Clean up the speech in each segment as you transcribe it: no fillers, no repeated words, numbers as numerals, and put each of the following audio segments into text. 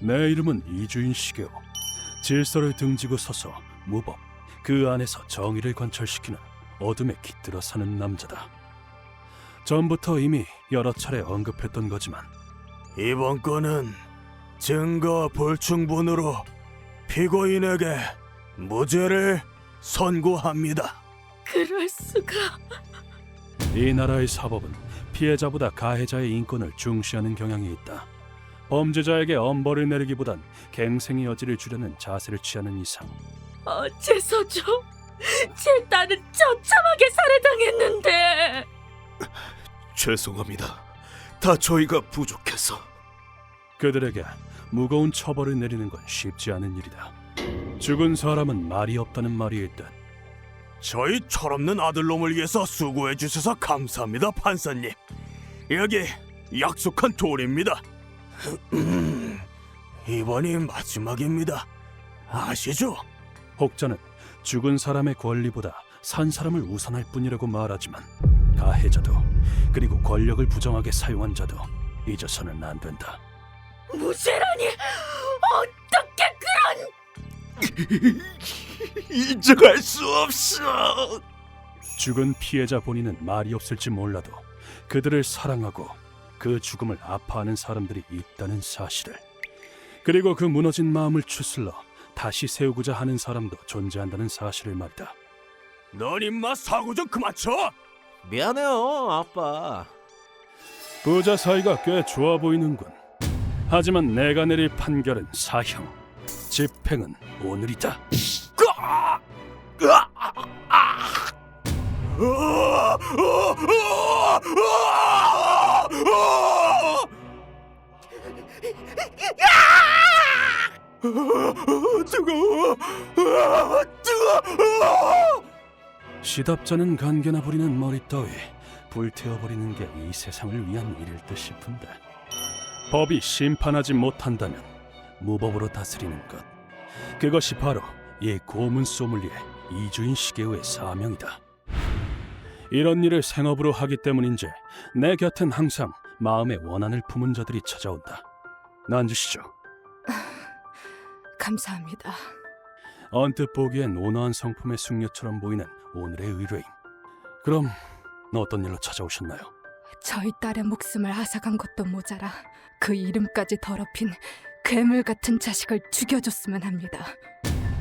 내 이름은 이주인 시게오. 질서를 등지고 서서 무법, 그 안에서 정의를 관철시키는 어둠에 깃들어 사는 남자다. 전부터 이미 여러 차례 언급했던 거지만 이번 건은 증거 불충분으로 피고인에게 무죄를 선고합니다. 그럴 수가. 이 나라의 사법은 피해자보다 가해자의 인권을 중시하는 경향이 있다. 범죄자에게 엄벌을 내리기보단 갱생의 여지를 주려는 자세를 취하는 이상 어째서죠? 제 딸은 처참하게 살해당했는데. 죄송합니다. 다 저희가 부족해서. 그들에게 무거운 처벌을 내리는 건 쉽지 않은 일이다. 죽은 사람은 말이 없다는 말이 있듯 저희 철없는 아들놈을 위해서 수고해 주셔서 감사합니다, 판사님. 여기 약속한 돌입니다. 이번이 마지막입니다. 아시죠? 혹자는 죽은 사람의 권리보다 산 사람을 우선할 뿐이라고 말하지만 가해자도 그리고 권력을 부정하게 사용한 자도 잊어서는 안 된다. 무죄라니! 어떻게 그런... 인정할 수 없어. 죽은 피해자 본인은 말이 없을지 몰라도 그들을 사랑하고 그 죽음을 아파하는 사람들이 있다는 사실을, 그리고 그 무너진 마음을 추슬러 다시 세우고자 하는 사람도 존재한다는 사실을 말이다. 넌 임마 사고 좀 그만 쳐. 미안해요, 아빠. 부자 사이가 꽤 좋아 보이는군. 하지만 내가 내릴 판결은 사형, 집행은 오늘이다. 뜨거워. 시답자는 간계나 부리는 머리 따위 불태워버리는 게 이 세상을 위한 일일 듯 싶은데, 법이 심판하지 못한다면 무법으로 다스리는 것, 그것이 바로 이 고문 소믈리에 이주인 시게오의 사명이다. 이런 일을 생업으로 하기 때문인지 내 곁엔 항상 마음의 원한을 품은 자들이 찾아온다. 앉으시죠. 감사합니다. 언뜻 보기엔 온화한 성품의 숙녀처럼 보이는 오늘의 의뢰인. 그럼 어떤 일로 찾아오셨나요? 저희 딸의 목숨을 앗아간 것도 모자라 그 이름까지 더럽힌 괴물 같은 자식을 죽여줬으면 합니다.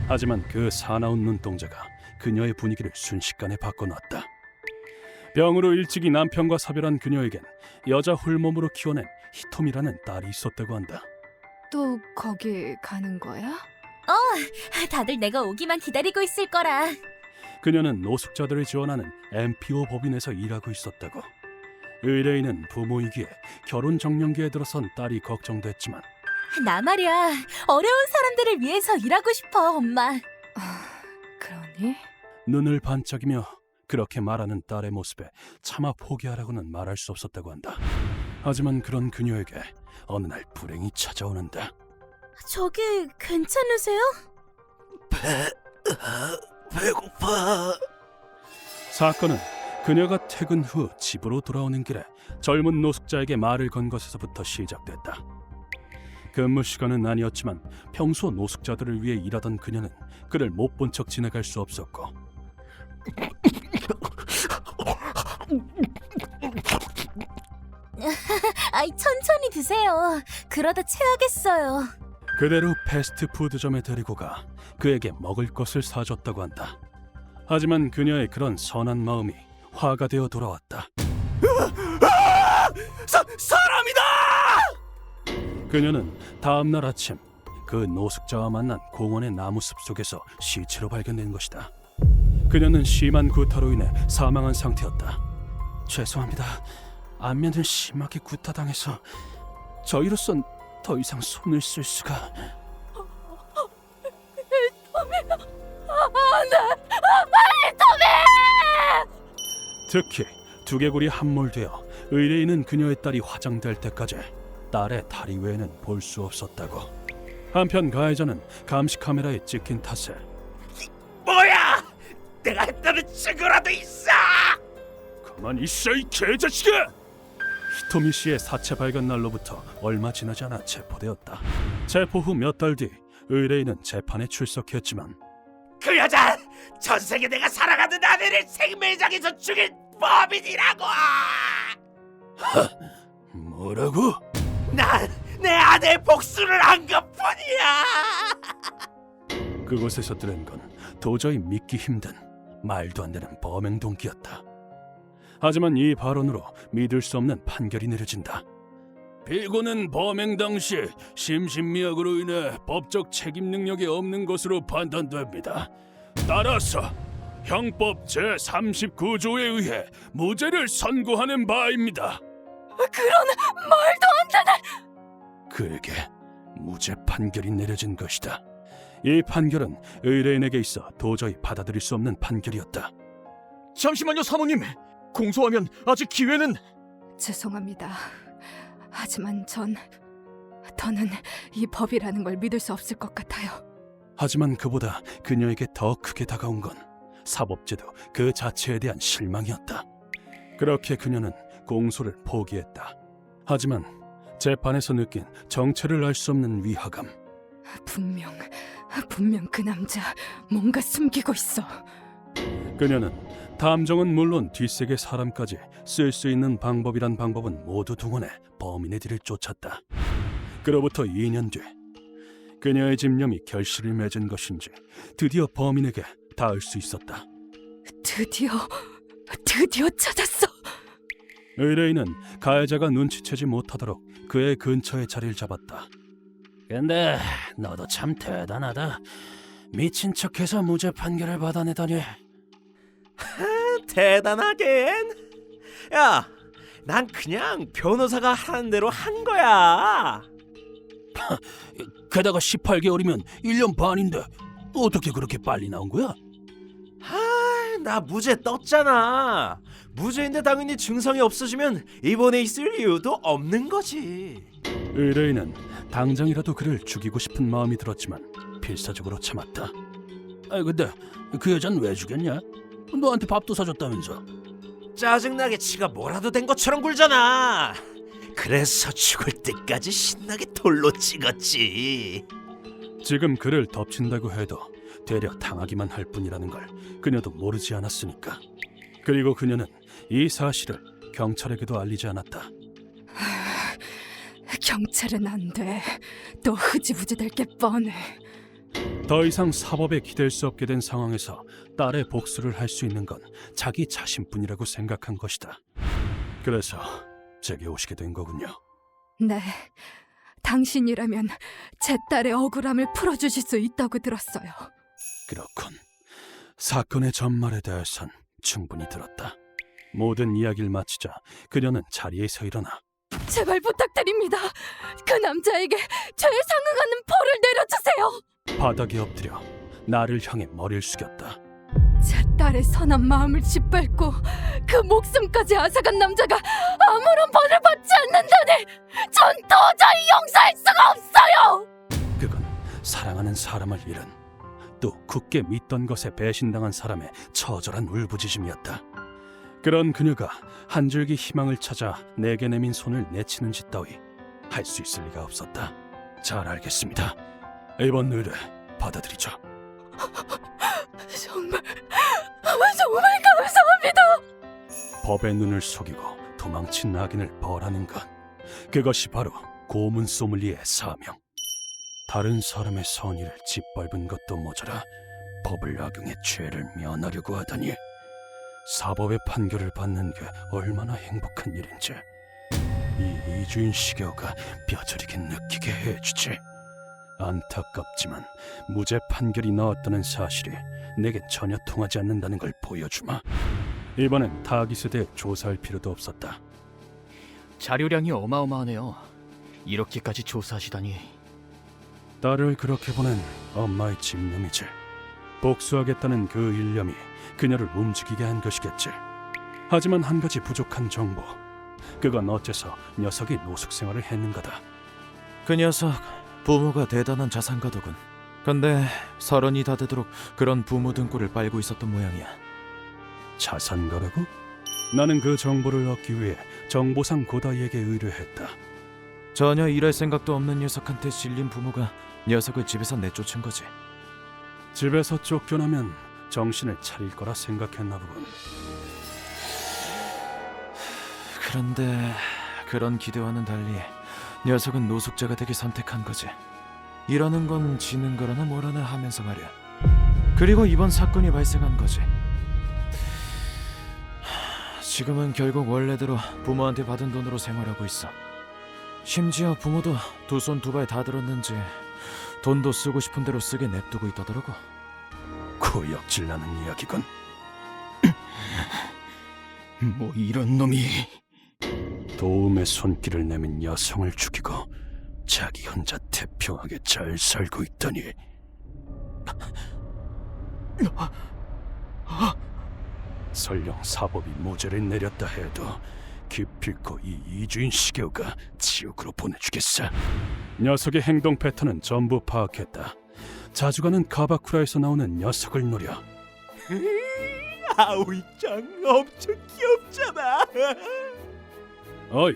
하지만 그 사나운 눈동자가 그녀의 분위기를 순식간에 바꿔놨다. 병으로 일찍이 남편과 사별한 그녀에겐 여자 홀몸으로 키워낸 히토미라는 딸이 있었다고 한다. 또 거기 가는 거야? 다들 내가 오기만 기다리고 있을 거라. 그녀는 노숙자들을 지원하는 MPO 법인에서 일하고 있었다고. 의뢰인은 부모이기에 결혼 정년기에 들어선 딸이 걱정됐지만 나 말이야, 어려운 사람들을 위해서 일하고 싶어, 엄마. 그러니? 눈을 반짝이며 그렇게 말하는 딸의 모습에 차마 포기하라고는 말할 수 없었다고 한다. 하지만 그런 그녀에게 어느 날 불행이 찾아오는데, 저기 괜찮으세요? 배고파. 사건은 그녀가 퇴근 후 집으로 돌아오는 길에 젊은 노숙자에게 말을 건 것에서부터 시작됐다. 근무 시간은 아니었지만 평소 노숙자들을 위해 일하던 그녀는 그를 못 본 척 지나갈 수 없었고, 아이, 천천히 드세요. 그러다 체하겠어요. 그대로 패스트푸드점에 데리고 가 그에게 먹을 것을 사줬다고 한다. 하지만 그녀의 그런 선한 마음이 화가 되어 돌아왔다. 사람이다! 그녀는 다음 날 아침 그 노숙자와 만난 공원의 나무숲 속에서 시체로 발견된 것이다. 그녀는 심한 구타로 인해 사망한 상태였다. 죄송합니다. 안면을 심하게 구타당해서 저희로선 더 이상 손을 쓸 수가... 특히 두개골이 함몰되어 의뢰인은 그녀의 딸이 화장될 때까지 딸의 다리 외에는 볼 수 없었다고. 한편 가해자는 감시 카메라에 찍힌 탓에 뭐야! 내가 했다는 증거라도 있어! 가만히 있어, 이 개자식아! 히토미 씨의 사체 발견 날로부터 얼마 지나지 않아 체포되었다. 체포 후 몇 달 뒤 의뢰인은 재판에 출석했지만 그 여자 전생에 내가 사랑하는 아내를 생매장에서 죽인 범인이라고. 뭐라고? 난 내 아내의 복수를 한 것뿐이야. 그곳에서 들은 건 도저히 믿기 힘든 말도 안 되는 범행 동기였다. 하지만 이 발언으로 믿을 수 없는 판결이 내려진다. 피고는 범행 당시 심신미약으로 인해 법적 책임 능력이 없는 것으로 판단됩니다. 따라서 형법 제39조에 의해 무죄를 선고하는 바입니다. 그런 말도 안 되는. 그에게 무죄 판결이 내려진 것이다. 이 판결은 의뢰인에게 있어 도저히 받아들일 수 없는 판결이었다. 잠시만요, 사모님. 공소하면 아직 기회는... 죄송합니다. 하지만 더는 이 법이라는 걸 믿을 수 없을 것 같아요. 하지만 그보다 그녀에게 더 크게 다가온 건 사법제도 그 자체에 대한 실망이었다. 그렇게 그녀는 공소를 포기했다. 하지만 재판에서 느낀 정체를 알 수 없는 위화감. 분명 그 남자 뭔가 숨기고 있어. 그녀는 탐정은 물론 뒷세계 사람까지 쓸 수 있는 방법이란 방법은 모두 동원해 범인의 뒤를 쫓았다. 그로부터 2년 뒤 그녀의 집념이 결실을 맺은 것인지 드디어 범인에게 닿을 수 있었다. 드디어 찾았어. 의뢰인은 가해자가 눈치채지 못하도록 그의 근처에 자리를 잡았다. 근데 너도 참 대단하다. 미친 척해서 무죄 판결을 받아내다니. 대단하긴. 야, 난 그냥 변호사가 하는 대로 한 거야. 게다가 18개월이면 1년 반인데 어떻게 그렇게 빨리 나온 거야? 나 무죄 떴잖아. 무죄인데 당연히 증상이 없어지면 입원해 있을 이유도 없는 거지. 의뢰인은 당장이라도 그를 죽이고 싶은 마음이 들었지만 필사적으로 참았다. 근데 그 여잔 왜 죽였냐? 너한테 밥도 사줬다면서. 짜증나게 지가 뭐라도 된 것처럼 굴잖아. 그래서 죽을 때까지 신나게 돌로 찍었지. 지금 그를 덮친다고 해도 되려 당하기만 할 뿐이라는 걸 그녀도 모르지 않았으니까. 그리고 그녀는 이 사실을 경찰에게도 알리지 않았다. 경찰은 안 돼. 또 흐지부지 될 게 뻔해. 더 이상 사법에 기댈 수 없게 된 상황에서 딸의 복수를 할 수 있는 건 자기 자신뿐이라고 생각한 것이다. 그래서 제게 오시게 된 거군요. 네, 당신이라면 제 딸의 억울함을 풀어주실 수 있다고 들었어요. 그렇군. 사건의 전말에 대해선 충분히 들었다. 모든 이야기를 마치자 그녀는 자리에서 일어나 제발 부탁드립니다. 그 남자에게 죄에 상응하는 벌을 내려주세요. 바닥에 엎드려 나를 향해 머리를 숙였다. 제 딸의 선한 마음을 짓밟고 그 목숨까지 앗아간 남자가 아무런 벌을 받지 않는다니 전 도저히 용서할 수가 없어요. 그건 사랑하는 사람을 잃은, 또 굳게 믿던 것에 배신당한 사람의 처절한 울부짖음이었다. 그런 그녀가 한 줄기 희망을 찾아 내게 내민 손을 내치는 짓 따위 할 수 있을 리가 없었다. 잘 알겠습니다. 이번 의뢰 받아들이죠. 정말 감사합니다. 법의 눈을 속이고 도망친 낙인을 벌하는 것, 그것이 바로 고문 소믈리에의 사명. 다른 사람의 선의를 짓밟은 것도 모자라 법을 악용해 죄를 면하려고 하다니. 사법의 판결을 받는 게 얼마나 행복한 일인지 이 이주인 시겨가 뼈저리게 느끼게 해주지. 안타깝지만 무죄 판결이 나왔다는 사실이 내겐 전혀 통하지 않는다는 걸 보여주마. 이번엔 타깃에 대해 조사할 필요도 없었다. 자료량이 어마어마하네요. 이렇게까지 조사하시다니. 딸을 그렇게 보낸 엄마의 집념이지. 복수하겠다는 그 일념이 그녀를 움직이게 한 것이겠지. 하지만 한 가지 부족한 정보. 그건 어째서 녀석이 노숙 생활을 했는가다. 그 녀석 부모가 대단한 자산가더군. 근데 30이 다 되도록 그런 부모 등골을 빨고 있었던 모양이야. 자산가라고? 나는 그 정보를 얻기 위해 정보상 고다이에게 의뢰했다. 전혀 일할 생각도 없는 녀석한테 질린 부모가 녀석을 집에서 내쫓은 거지. 집에서 쫓겨나면 정신을 차릴 거라 생각했나 보군. 그런데 그런 기대와는 달리 녀석은 노숙자가 되기 선택한 거지. 일하는 건 지는 거라나 뭐라나 하면서 말이야. 그리고 이번 사건이 발생한 거지. 지금은 결국 원래대로 부모한테 받은 돈으로 생활하고 있어. 심지어 부모도 두 손 두 발 다 들었는지 돈도 쓰고 싶은 대로 쓰게 냅두고 있다더라고. 구역질나는 이야기군. 뭐 이런 놈이... 도움의 손길을 내민 여성을 죽이고 자기 혼자 태평하게 잘 살고 있더니 설령 사법이 무죄를 내렸다 해도 기필코 이 이주인 시게오가 지옥으로 보내주겠어. 녀석의 행동 패턴은 전부 파악했다. 자주 가는 카바쿠라에서 나오는 녀석을 노려. 아오이짱 엄청 귀엽잖아. 어이,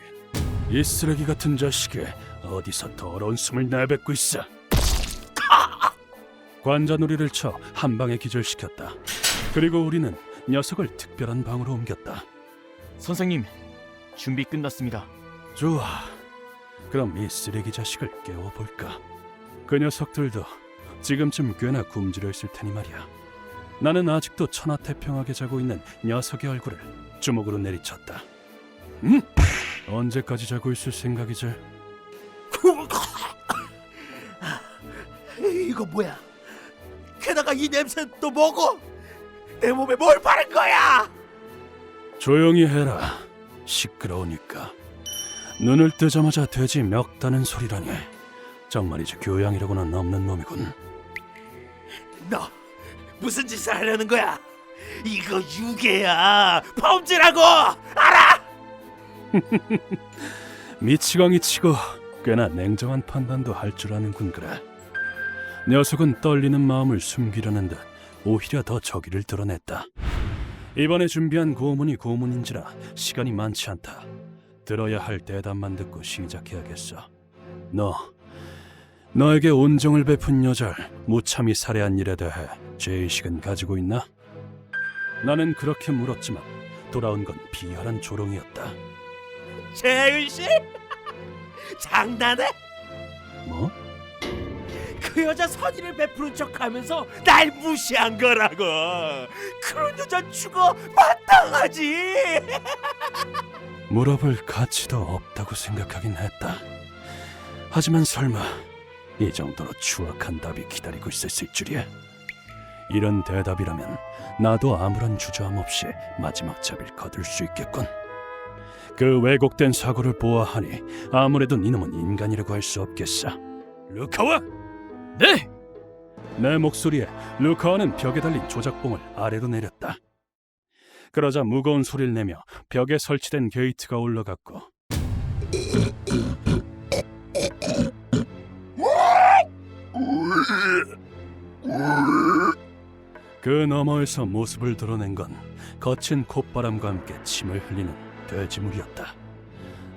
이 쓰레기 같은 자식이 어디서 더러운 숨을 내뱉고 있어. 관자놀이를 쳐 한 방에 기절시켰다. 그리고 우리는 녀석을 특별한 방으로 옮겼다. 선생님, 준비 끝났습니다. 좋아. 그럼 이 쓰레기 자식을 깨워볼까? 그 녀석들도 지금쯤 꽤나 굶주려 있을 테니 말이야. 나는 아직도 천하태평하게 자고 있는 녀석의 얼굴을 주먹으로 내리쳤다. 응? 언제까지 자고 있을 생각이지? 이거 뭐야? 게다가 이 냄새는 또 뭐고? 내 몸에 뭘 바른 거야? 조용히 해라. 시끄러우니까. 눈을 뜨자마자 돼지 멱다는 소리라니. 정말이지 교양이라고는 없는 놈이군. 너 무슨 짓을 하려는 거야? 이거 유괴야. 범죄라고. 알아? 미치광이 치고 꽤나 냉정한 판단도 할 줄 아는군. 그래. 녀석은 떨리는 마음을 숨기려는 듯 오히려 더 저기를 드러냈다. 이번에 준비한 고문이 고문인지라 시간이 많지 않다. 들어야 할 대답만 듣고 시작해야겠어. 너에게 온정을 베푼 여자를 무참히 살해한 일에 대해 죄의식은 가지고 있나? 나는 그렇게 물었지만 돌아온 건 비열한 조롱이었다. 죄의식? 장난해? 뭐? 그 여자 선의를 베푸는 척하면서 날 무시한 거라고. 그런 여자 죽어 마땅하지. 물어볼 가치도 없다고 생각하긴 했다. 하지만 설마 이 정도로 추악한 답이 기다리고 있었을 줄이야. 이런 대답이라면 나도 아무런 주저함 없이 마지막 잡을 거둘 수 있겠군. 그 왜곡된 사고를 보아하니 아무래도 이놈은 인간이라고 할 수 없겠어. 루카와! 네! 내 목소리에 루카와는 벽에 달린 조작봉을 아래로 내렸다. 그러자 무거운 소리를 내며 벽에 설치된 게이트가 올라갔고 그 너머에서 모습을 드러낸 건 거친 콧바람과 함께 침을 흘리는 돼지물이었다.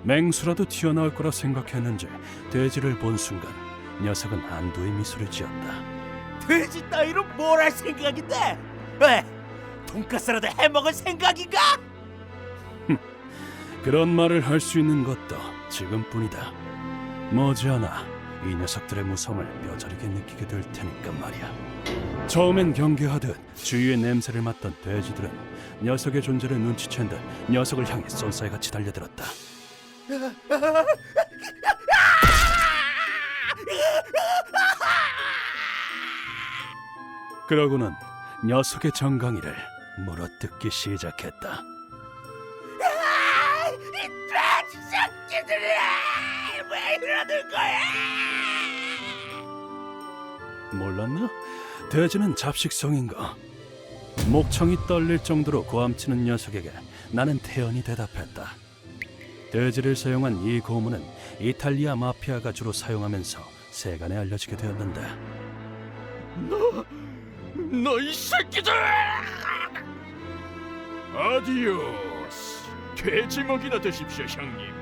맹수라도 튀어나올 거라 생각했는지 돼지를 본 순간 녀석은 안도의 미소를 지었다. 돼지 따위로 뭘 할 생각인데? 왜? 돈가스라도 해먹을 생각인가? 그런 말을 할 수 있는 것도 지금뿐이다. 머지않아 이 녀석들의 무서움을 뼈저리게 느끼게 될 테니까 말이야. 처음엔 경계하듯 주위의 냄새를 맡던 돼지들은 녀석의 존재를 눈치챈 듯 녀석을 향해 쏜살같이 달려들었다. 그러고는 녀석의 정강이를 물어뜯기 시작했다. 이 돼지 새끼들이 왜 이러는 거야? 몰랐나? 돼지는 잡식성인 거. 목청이 떨릴 정도로 고함치는 녀석에게 나는 태연히 대답했다. 돼지를 사용한 이 고문은 이탈리아 마피아가 주로 사용하면서 세간에 알려지게 되었는데 너 이 새끼들! 아디오스. 돼지 먹이나 드십시오, 형님.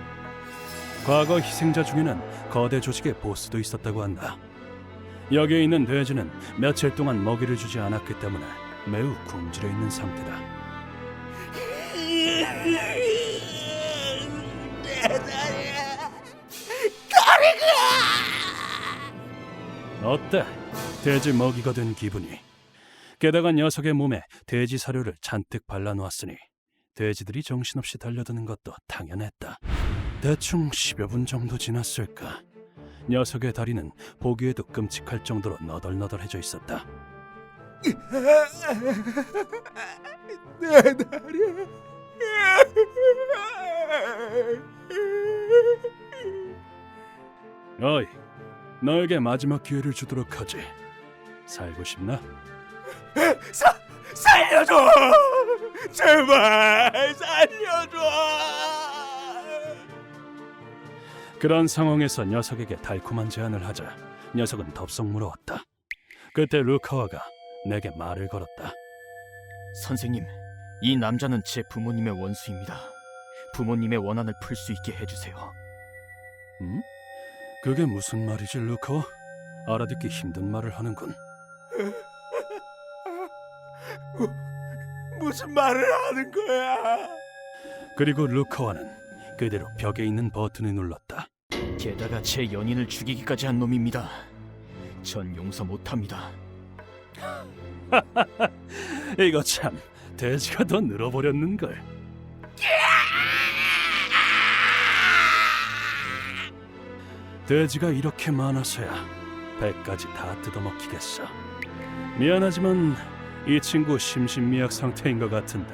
과거 희생자 중에는 거대 조직의 보스도 있었다고 한다. 여기에 있는 돼지는 며칠 동안 먹이를 주지 않았기 때문에 매우 굶주려 있는 상태다. 내 다리야. 어때? 돼지 먹이가 된 기분이. 게다가 녀석의 몸에 돼지 사료를 잔뜩 발라놓았으니 돼지들이 정신없이 달려드는 것도 당연했다. 대충 10여 분 정도 지났을까. 녀석의 다리는 보기에도 끔찍할 정도로 너덜너덜해져 있었다. 내 다리야. 어이, 너에게 마지막 기회를 주도록 하지. 살고 싶나? 살려줘. 제발 살려줘. 그런 상황에서 녀석에게 달콤한 제안을 하자 녀석은 덥석 물어왔다. 그때 루카와가 내게 말을 걸었다. 선생님, 이 남자는 제 부모님의 원수입니다. 부모님의 원한을 풀 수 있게 해주세요. 응? 그게 무슨 말이지, 루카와? 알아듣기 힘든 말을 하는군. 무슨 말을 하는 거야? 그리고 루카와는 그대로 벽에 있는 버튼을 눌렀다. 게다가 제 연인을 죽이기까지 한 놈입니다. 전 용서 못합니다. 이거 참, 돼지가 더 늘어버렸는걸. 돼지가 이렇게 많아서야 배까지 다 뜯어먹히겠어. 미안하지만 이 친구 심신미약 상태인 것 같은데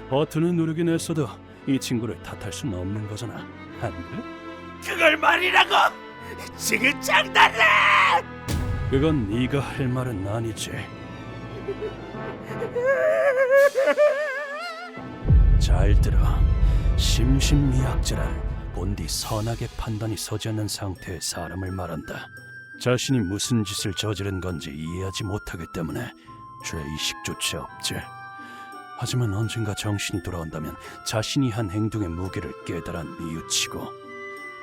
버튼을 누르긴 했어도 이 친구를 탓할 순 없는 거잖아, 안 그래? 그걸 말이라고? 지금 장난해? 그건 네가 할 말은 아니지. 잘 들어. 심신미약자란 본디 선악의 판단이 서지 않는 상태의 사람을 말한다. 자신이 무슨 짓을 저지른 건지 이해하지 못하기 때문에 죄의식조차 없지. 하지만 언젠가 정신이 돌아온다면 자신이 한 행동의 무게를 깨달아 뉘우치고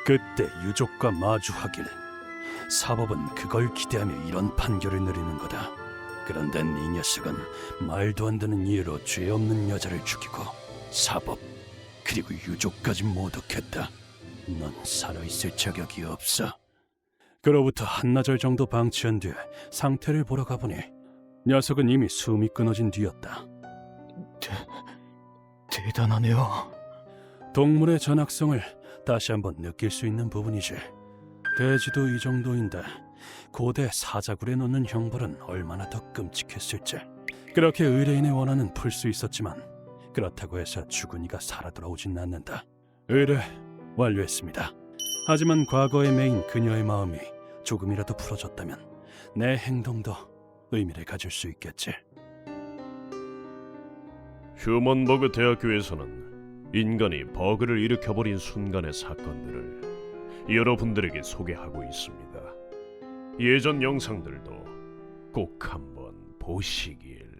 그때 유족과 마주하길. 사법은 그걸 기대하며 이런 판결을 내리는 거다. 그런데 이 녀석은 말도 안 되는 이유로 죄 없는 여자를 죽이고 사법 그리고 유족까지 모독했다. 넌 살아있을 자격이 없어. 그로부터 한나절 정도 방치한 뒤에 상태를 보러 가보니 녀석은 이미 숨이 끊어진 뒤였다. 대단하네요. 동물의 전학성을 다시 한번 느낄 수 있는 부분이지. 돼지도 이 정도인데 고대 사자굴에 놓는 형벌은 얼마나 더 끔찍했을지. 그렇게 의뢰인의 원한은 풀 수 있었지만 그렇다고 해서 죽은 이가 살아 돌아오진 않는다. 의뢰 완료했습니다. 하지만 과거의 메인 그녀의 마음이 조금이라도 풀어졌다면 내 행동도 의미를 가질 수 있겠지. 휴먼버그 대학교에서는 인간이 버그를 일으켜버린 순간의 사건들을 여러분들에게 소개하고 있습니다. 예전 영상들도 꼭 한번 보시길.